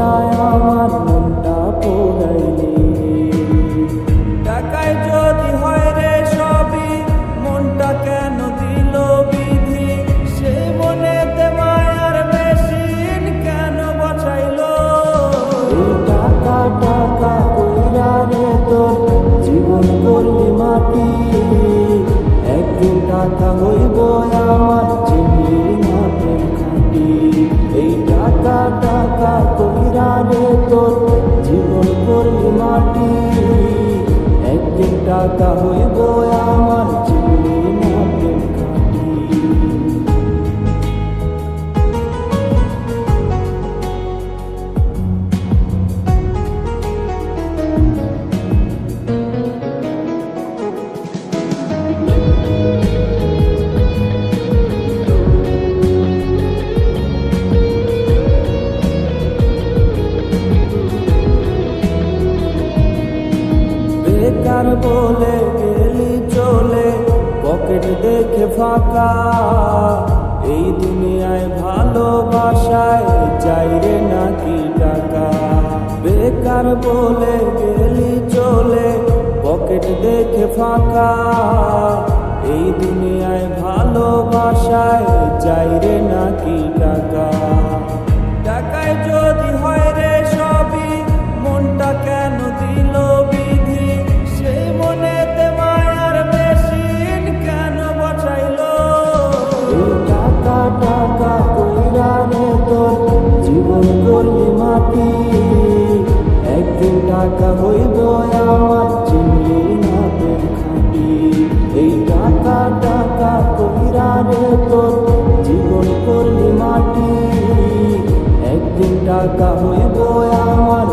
যায় আমার মনটা পোড়াইলি। টাকায় যদি হয় রে সবই, মনটা কেন দিল বিধি? সে মনেতে মায়ার মেশিন কেন বসাইলো? টাকা টাকা কইরা রে তোর জীবন করলি মাটি। একদিন টাকা হইব আমার চিনি না প্রেম খাঁটি। এই টাকা টাকা কইরা রে তোর জীবন করলি মাটি। একদিন টাকা হইব আমার চিনি না প্রেম খাঁটি। বেকার বলে গেলি চলে, পকেট দেখে ফাঁকা। এই দুনিয়ায় ভালোবাসায় চাই রে নাকি টাকা? বেকার বলে গেলি চলে, পকেট দেখে ফাঁকা। এই দুনিয়ায় ভালোবাসায় চাই রে নাকি টাকা? টাকায় যদি হয় রে সবই, মনটা কেন দিল বিধি? সেই মনেতে মায়ার মেশিন কেন বসাইলো? টাকা টাকা কইরা রে তোর জীবন করলি মাটি। একদিন টাকা হইব আমার চিনলি না প্রেম খাঁটি। এই টাকা টাকা কইরা রে তোর জীবন করলি মাটি। একদিন টাকা হইব আমার